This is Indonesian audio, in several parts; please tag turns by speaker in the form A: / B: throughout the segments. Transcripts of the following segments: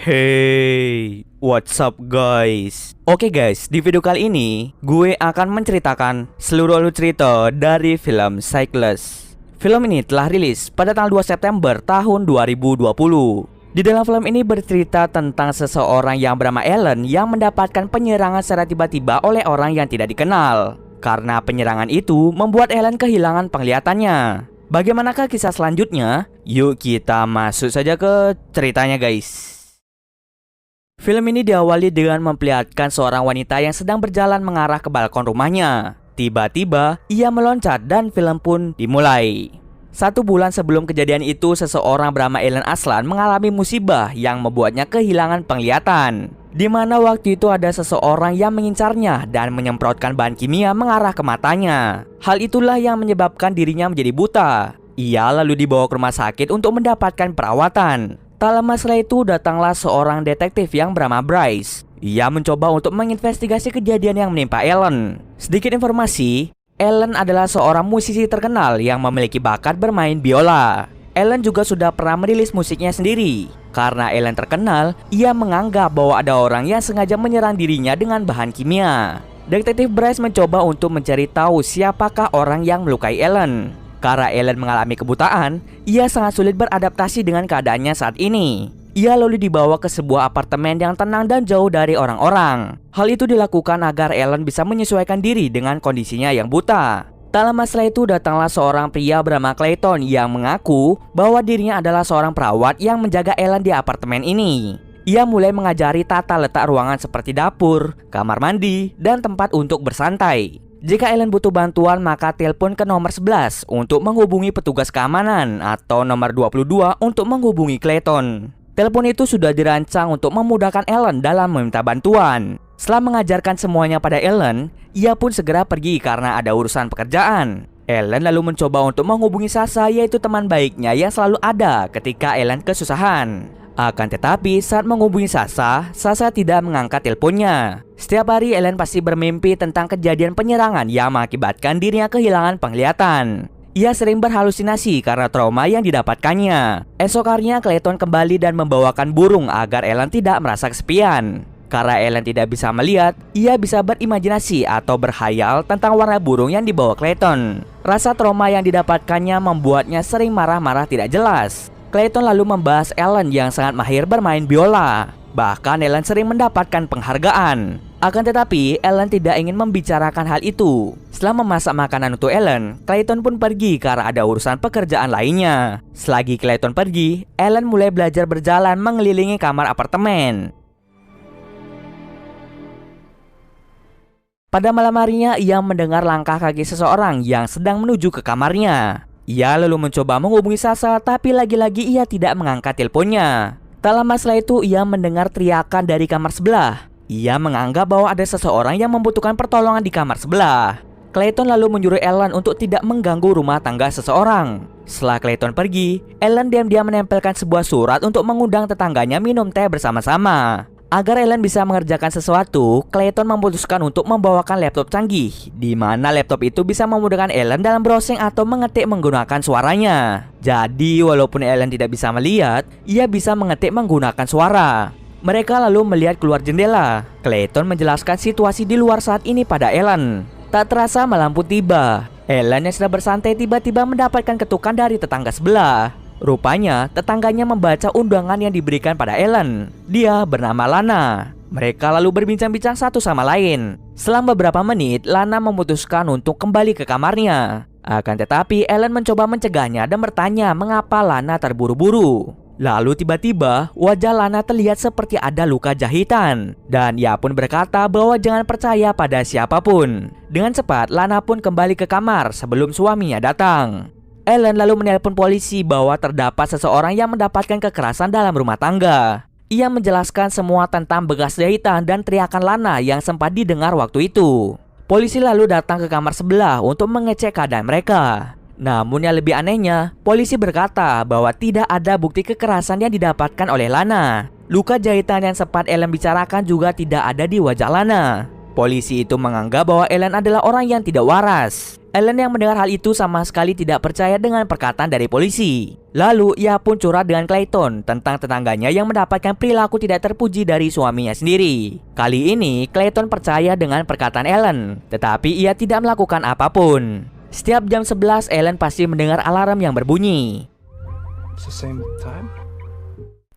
A: Hey, what's up guys? Oke guys, di video kali ini gue akan menceritakan seluruh alur cerita dari film Cyclus. Film ini telah rilis pada tanggal 2 September tahun 2020. Di dalam film ini bercerita tentang seseorang yang bernama Ellen yang mendapatkan penyerangan secara tiba-tiba oleh orang yang tidak dikenal. Karena penyerangan itu membuat Ellen kehilangan penglihatannya. Bagaimanakah kisah selanjutnya? Yuk kita masuk saja ke ceritanya guys. Film ini diawali dengan memperlihatkan seorang wanita yang sedang berjalan mengarah ke balkon rumahnya. Tiba-tiba, ia meloncat dan film pun dimulai. 1 bulan sebelum kejadian itu, seseorang bernama Ellen Aslan mengalami musibah yang membuatnya kehilangan penglihatan. Di mana waktu itu ada seseorang yang mengincarnya dan menyemprotkan bahan kimia mengarah ke matanya. Hal itulah yang menyebabkan dirinya menjadi buta. Ia lalu dibawa ke rumah sakit untuk mendapatkan perawatan. Tak lama setelah itu datanglah seorang detektif yang bernama Bryce. Ia mencoba untuk menginvestigasi kejadian yang menimpa Ellen. Sedikit informasi, Ellen adalah seorang musisi terkenal yang memiliki bakat bermain biola. Ellen juga sudah pernah merilis musiknya sendiri. Karena Ellen terkenal, ia menganggap bahwa ada orang yang sengaja menyerang dirinya dengan bahan kimia. Detektif Bryce mencoba untuk mencari tahu siapakah orang yang melukai Ellen. Karena Ellen mengalami kebutaan, ia sangat sulit beradaptasi dengan keadaannya saat ini. Ia lalu dibawa ke sebuah apartemen yang tenang dan jauh dari orang-orang. Hal itu dilakukan agar Ellen bisa menyesuaikan diri dengan kondisinya yang buta. Tak lama setelah itu datanglah seorang pria bernama Clayton yang mengaku bahwa dirinya adalah seorang perawat yang menjaga Ellen di apartemen ini. Ia mulai mengajari tata letak ruangan seperti dapur, kamar mandi, dan tempat untuk bersantai. Jika Ellen butuh bantuan, maka telepon ke nomor 11 untuk menghubungi petugas keamanan atau nomor 22 untuk menghubungi Clayton. Telepon itu sudah dirancang untuk memudahkan Ellen dalam meminta bantuan. Setelah mengajarkan semuanya pada Ellen, ia pun segera pergi karena ada urusan pekerjaan. Ellen lalu mencoba untuk menghubungi Sasha, yaitu teman baiknya yang selalu ada ketika Ellen kesusahan. Akan tetapi saat menghubungi Sasha tidak mengangkat teleponnya. Setiap hari Ellen pasti bermimpi tentang kejadian penyerangan yang mengakibatkan dirinya kehilangan penglihatan. Ia sering berhalusinasi karena trauma yang didapatkannya. Esok harinya Clayton kembali dan membawakan burung agar Ellen tidak merasa kesepian. Karena Ellen tidak bisa melihat, ia bisa berimajinasi atau berhayal tentang warna burung yang dibawa Clayton. Rasa trauma yang didapatkannya membuatnya sering marah-marah tidak jelas. Clayton lalu membahas Ellen yang sangat mahir bermain biola. Bahkan Ellen sering mendapatkan penghargaan. Akan tetapi Ellen tidak ingin membicarakan hal itu. Setelah memasak makanan untuk Ellen, Clayton pun pergi karena ada urusan pekerjaan lainnya. Selagi Clayton pergi, Ellen mulai belajar berjalan mengelilingi kamar apartemen. Pada malam harinya, ia mendengar langkah kaki seseorang yang sedang menuju ke kamarnya. Ia lalu mencoba menghubungi Sasha, tapi lagi-lagi ia tidak mengangkat teleponnya. Tak lama setelah itu, ia mendengar teriakan dari kamar sebelah. Ia menganggap bahwa ada seseorang yang membutuhkan pertolongan di kamar sebelah. Clayton lalu menyuruh Ellen untuk tidak mengganggu rumah tangga seseorang. Setelah Clayton pergi, Ellen diam-diam menempelkan sebuah surat untuk mengundang tetangganya minum teh bersama-sama. Agar Ellen bisa mengerjakan sesuatu, Clayton memutuskan untuk membawakan laptop canggih, di mana laptop itu bisa memudahkan Ellen dalam browsing atau mengetik menggunakan suaranya. Jadi walaupun Ellen tidak bisa melihat, ia bisa mengetik menggunakan suara. Mereka lalu melihat keluar jendela. Clayton menjelaskan situasi di luar saat ini pada Ellen. Tak terasa malam pun tiba. Ellen yang sedang bersantai tiba-tiba mendapatkan ketukan dari tetangga sebelah. Rupanya tetangganya membaca undangan yang diberikan pada Ellen. Dia bernama Lana. Mereka lalu berbincang-bincang satu sama lain. Selang beberapa menit, Lana memutuskan untuk kembali ke kamarnya. Akan tetapi Ellen mencoba mencegahnya dan bertanya mengapa Lana terburu-buru. Lalu tiba-tiba wajah Lana terlihat seperti ada luka jahitan. Dan ia pun berkata bahwa jangan percaya pada siapapun. Dengan cepat Lana pun kembali ke kamar sebelum suaminya datang. Ellen lalu menelpon polisi bahwa terdapat seseorang yang mendapatkan kekerasan dalam rumah tangga. Ia menjelaskan semua tentang bekas jahitan dan teriakan Lana yang sempat didengar waktu itu. Polisi lalu datang ke kamar sebelah untuk mengecek keadaan mereka. Namun yang lebih anehnya, polisi berkata bahwa tidak ada bukti kekerasan yang didapatkan oleh Lana. Luka jahitan yang sempat Ellen bicarakan juga tidak ada di wajah Lana. Polisi itu menganggap bahwa Ellen adalah orang yang tidak waras. Ellen yang mendengar hal itu sama sekali tidak percaya dengan perkataan dari polisi. Lalu ia pun curhat dengan Clayton tentang tetangganya yang mendapatkan perilaku tidak terpuji dari suaminya sendiri. Kali ini Clayton percaya dengan perkataan Ellen, tetapi ia tidak melakukan apapun. Setiap jam 11 Ellen pasti mendengar alarm yang berbunyi.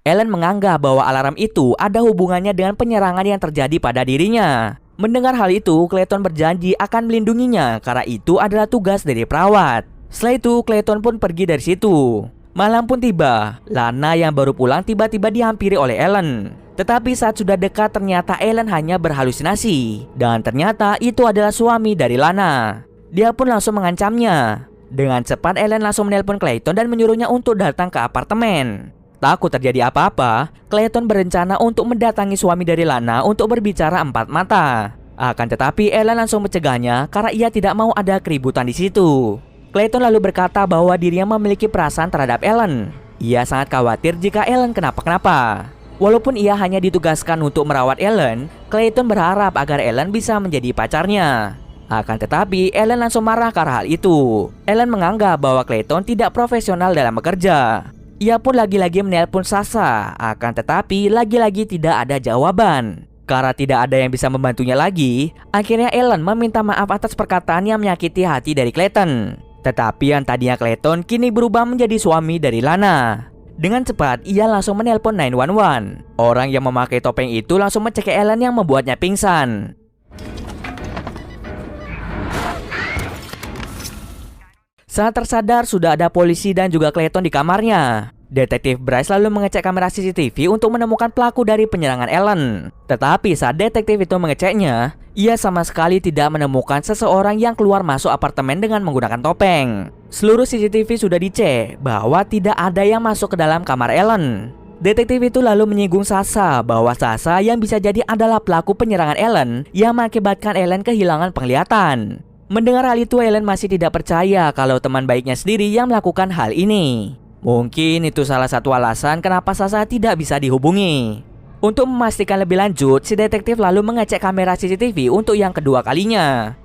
A: Ellen menganggap bahwa alarm itu ada hubungannya dengan penyerangan yang terjadi pada dirinya. Mendengar hal itu, Clayton berjanji akan melindunginya karena itu adalah tugas dari perawat. Setelah itu, Clayton pun pergi dari situ. Malam pun tiba. Lana yang baru pulang tiba-tiba dihampiri oleh Ellen. Tetapi saat sudah dekat ternyata Ellen hanya berhalusinasi. Dan ternyata itu adalah suami dari Lana. Dia pun langsung mengancamnya. Dengan cepat Ellen langsung menelpon Clayton dan menyuruhnya untuk datang ke apartemen. Takut terjadi apa-apa, Clayton berencana untuk mendatangi suami dari Lana untuk berbicara empat mata. Akan tetapi Ellen langsung mencegahnya karena ia tidak mau ada keributan di situ. Clayton lalu berkata bahwa dirinya memiliki perasaan terhadap Ellen. Ia sangat khawatir jika Ellen kenapa-kenapa. Walaupun ia hanya ditugaskan untuk merawat Ellen, Clayton berharap agar Ellen bisa menjadi pacarnya. Akan tetapi Ellen langsung marah karena hal itu. Ellen menganggap bahwa Clayton tidak profesional dalam bekerja. Ia pun lagi-lagi menelpon Sasha, akan tetapi lagi-lagi tidak ada jawaban. Karena tidak ada yang bisa membantunya lagi, akhirnya Ellen meminta maaf atas perkataan yang menyakiti hati dari Clayton. Tetapi yang tadinya Clayton kini berubah menjadi suami dari Lana. Dengan cepat, ia langsung menelpon 911. Orang yang memakai topeng itu langsung mencekik Ellen yang membuatnya pingsan. Saat tersadar, sudah ada polisi dan juga Clayton di kamarnya. Detektif Bryce lalu mengecek kamera CCTV untuk menemukan pelaku dari penyerangan Ellen. Tetapi saat detektif itu mengeceknya, ia sama sekali tidak menemukan seseorang yang keluar masuk apartemen dengan menggunakan topeng. Seluruh CCTV sudah dicek bahwa tidak ada yang masuk ke dalam kamar Ellen. Detektif itu lalu menyinggung Sasha bahwa Sasha yang bisa jadi adalah pelaku penyerangan Ellen yang mengakibatkan Ellen kehilangan penglihatan. Mendengar hal itu, Ellen masih tidak percaya kalau teman baiknya sendiri yang melakukan hal ini. Mungkin itu salah satu alasan kenapa Sasha tidak bisa dihubungi. Untuk memastikan lebih lanjut, si detektif lalu mengecek kamera CCTV untuk yang kedua kalinya.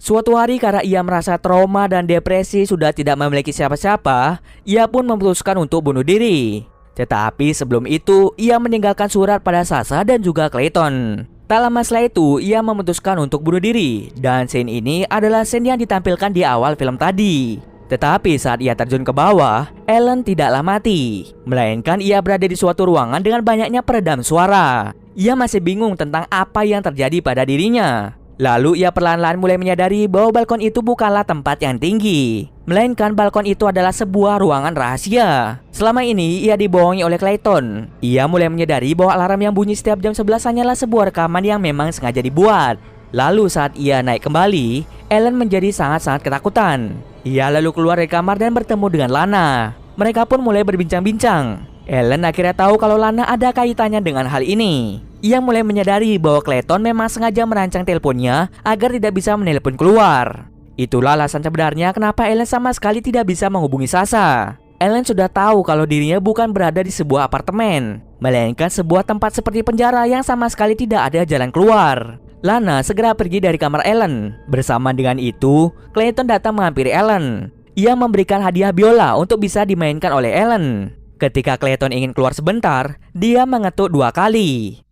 A: Suatu hari karena ia merasa trauma dan depresi sudah tidak memiliki siapa-siapa, ia pun memutuskan untuk bunuh diri. Tetapi sebelum itu, ia meninggalkan surat pada Sasha dan juga Clayton. Tak lama setelah itu, ia memutuskan untuk bunuh diri. Dan scene ini adalah scene yang ditampilkan di awal film tadi. Tetapi saat ia terjun ke bawah, Ellen tidaklah mati. Melainkan ia berada di suatu ruangan dengan banyaknya peredam suara. Ia masih bingung tentang apa yang terjadi pada dirinya. Lalu ia perlahan-lahan mulai menyadari bahwa balkon itu bukanlah tempat yang tinggi, melainkan balkon itu adalah sebuah ruangan rahasia. Selama ini ia dibohongi oleh Clayton. Ia mulai menyadari bahwa alarm yang bunyi setiap jam 11 hanyalah sebuah rekaman yang memang sengaja dibuat. Lalu saat ia naik kembali, Ellen menjadi sangat-sangat ketakutan. Ia lalu keluar dari kamar dan bertemu dengan Lana. Mereka pun mulai berbincang-bincang. Ellen akhirnya tahu kalau Lana ada kaitannya dengan hal ini. Ia mulai menyadari bahwa Clayton memang sengaja merancang teleponnya agar tidak bisa menelpon keluar. Itulah alasan sebenarnya kenapa Ellen sama sekali tidak bisa menghubungi Sasha. Ellen sudah tahu kalau dirinya bukan berada di sebuah apartemen, melainkan sebuah tempat seperti penjara yang sama sekali tidak ada jalan keluar. Lana segera pergi dari kamar Ellen. Bersama dengan itu, Clayton datang menghampiri Ellen. Ia memberikan hadiah biola untuk bisa dimainkan oleh Ellen. Ketika Clayton ingin keluar sebentar, dia mengetuk 2 kali.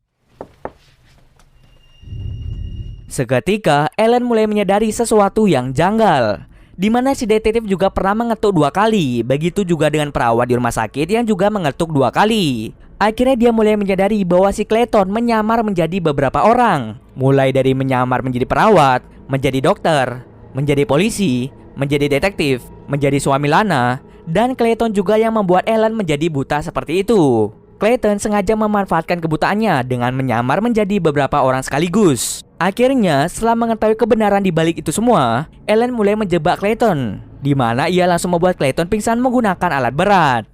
A: Seketika, Ellen mulai menyadari sesuatu yang janggal, di mana si detektif juga pernah mengetuk 2 kali. Begitu juga dengan perawat di rumah sakit yang juga mengetuk 2 kali. Akhirnya dia mulai menyadari bahwa si Clayton menyamar menjadi beberapa orang. Mulai dari menyamar menjadi perawat, menjadi dokter, menjadi polisi, menjadi detektif, menjadi suami Lana, dan Clayton juga yang membuat Ellen menjadi buta seperti itu. Clayton sengaja memanfaatkan kebutaannya dengan menyamar menjadi beberapa orang sekaligus. Akhirnya, setelah mengetahui kebenaran di balik itu semua, Ellen mulai menjebak Clayton, di mana ia langsung membuat Clayton pingsan menggunakan alat berat.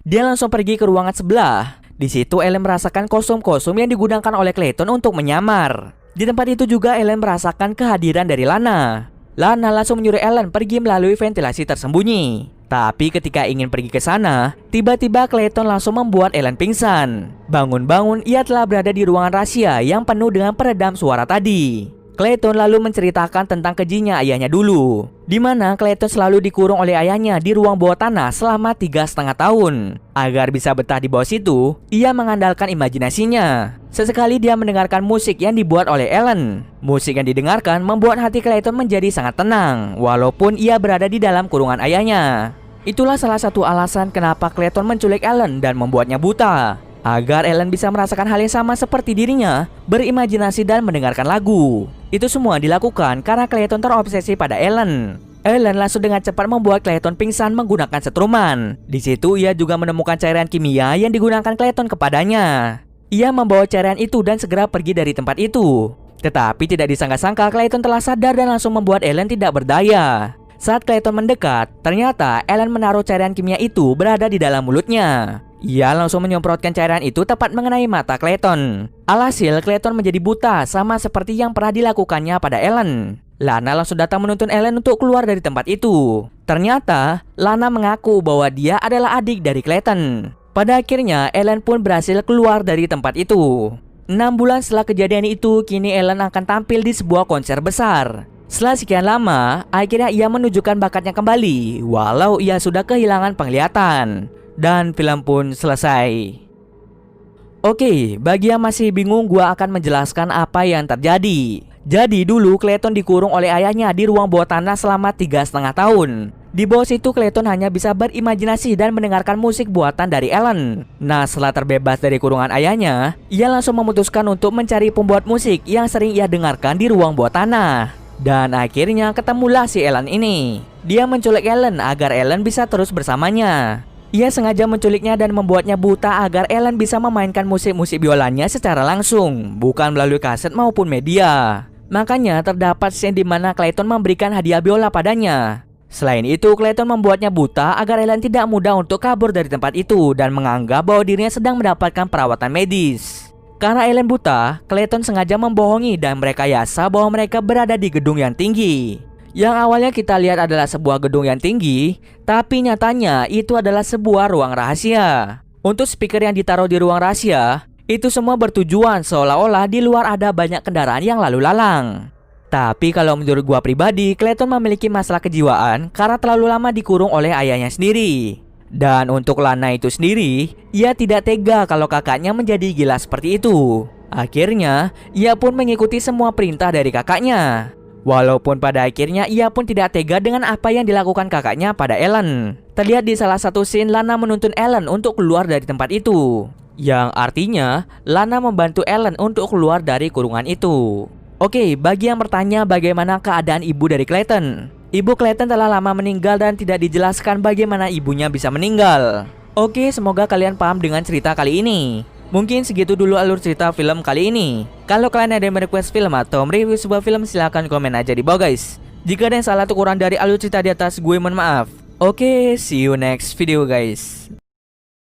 A: Dia langsung pergi ke ruangan sebelah. Di situ Ellen merasakan kostum-kostum yang digunakan oleh Clayton untuk menyamar. Di tempat itu juga Ellen merasakan kehadiran dari Lana. Lana langsung menyuruh Ellen pergi melalui ventilasi tersembunyi. Tapi ketika ingin pergi ke sana, tiba-tiba Clayton langsung membuat Ellen pingsan. Bangun-bangun, ia telah berada di ruangan rahasia yang penuh dengan peredam suara tadi. Clayton lalu menceritakan tentang kejinya ayahnya dulu, di mana Clayton selalu dikurung oleh ayahnya di ruang bawah tanah selama 3,5 tahun. Agar bisa betah di bawah situ, ia mengandalkan imajinasinya. Sesekali dia mendengarkan musik yang dibuat oleh Ellen. Musik yang didengarkan membuat hati Clayton menjadi sangat tenang, walaupun ia berada di dalam kurungan ayahnya. Itulah salah satu alasan kenapa Clayton menculik Ellen dan membuatnya buta, agar Ellen bisa merasakan hal yang sama seperti dirinya, berimajinasi dan mendengarkan lagu. Itu semua dilakukan karena Clayton terobsesi pada Ellen. Ellen langsung dengan cepat membuat Clayton pingsan menggunakan setruman. Di situ ia juga menemukan cairan kimia yang digunakan Clayton kepadanya. Ia membawa cairan itu dan segera pergi dari tempat itu. Tetapi tidak disangka-sangka Clayton telah sadar dan langsung membuat Ellen tidak berdaya. Saat Clayton mendekat, ternyata Ellen menaruh cairan kimia itu berada di dalam mulutnya. Ia langsung menyemprotkan cairan itu tepat mengenai mata Clayton. Alhasil Clayton menjadi buta sama seperti yang pernah dilakukannya pada Ellen. Lana langsung datang menuntun Ellen untuk keluar dari tempat itu. Ternyata Lana mengaku bahwa dia adalah adik dari Clayton. Pada akhirnya Ellen pun berhasil keluar dari tempat itu. 6 bulan setelah kejadian itu, kini Ellen akan tampil di sebuah konser besar. Setelah sekian lama, akhirnya ia menunjukkan bakatnya kembali, walau ia sudah kehilangan penglihatan. Dan film pun selesai. Oke, bagi yang masih bingung, gua akan menjelaskan apa yang terjadi. Jadi dulu Clayton dikurung oleh ayahnya di ruang bawah tanah selama 3,5 tahun. Di bawah situ Clayton hanya bisa berimajinasi dan mendengarkan musik buatan dari Ellen. Nah, setelah terbebas dari kurungan ayahnya, ia langsung memutuskan untuk mencari pembuat musik yang sering ia dengarkan di ruang bawah tanah. Dan akhirnya ketemulah si Ellen ini. Dia menculik Ellen agar Ellen bisa terus bersamanya. Ia sengaja menculiknya dan membuatnya buta agar Ellen bisa memainkan musik-musik biolanya secara langsung, bukan melalui kaset maupun media. Makanya terdapat scene di mana Clayton memberikan hadiah biola padanya. Selain itu, Clayton membuatnya buta agar Ellen tidak mudah untuk kabur dari tempat itu dan menganggap bahwa dirinya sedang mendapatkan perawatan medis. Karena Ellen buta, Clayton sengaja membohongi dan merekayasa bahwa mereka berada di gedung yang tinggi. Yang awalnya kita lihat adalah sebuah gedung yang tinggi, tapi nyatanya itu adalah sebuah ruang rahasia. Untuk speaker yang ditaruh di ruang rahasia, itu semua bertujuan seolah-olah di luar ada banyak kendaraan yang lalu lalang. Tapi kalau menurut gua pribadi, Clayton memiliki masalah kejiwaan karena terlalu lama dikurung oleh ayahnya sendiri. Dan untuk Lana itu sendiri, ia tidak tega kalau kakaknya menjadi gila seperti itu. Akhirnya, ia pun mengikuti semua perintah dari kakaknya. Walaupun pada akhirnya ia pun tidak tega dengan apa yang dilakukan kakaknya pada Ellen. Terlihat di salah satu scene Lana menuntun Ellen untuk keluar dari tempat itu. Yang artinya Lana membantu Ellen untuk keluar dari kurungan itu. Oke, bagi yang bertanya bagaimana keadaan ibu dari Clayton. Ibu Clayton telah lama meninggal dan tidak dijelaskan bagaimana ibunya bisa meninggal. Oke, semoga kalian paham dengan cerita kali ini. Mungkin segitu dulu alur cerita film kali ini. Kalau kalian ada yang request film atau mereview sebuah film, silahkan komen aja di bawah guys. Jika ada yang salah atau kurang dari alur cerita di atas, gue mohon maaf. Oke, see you next video guys.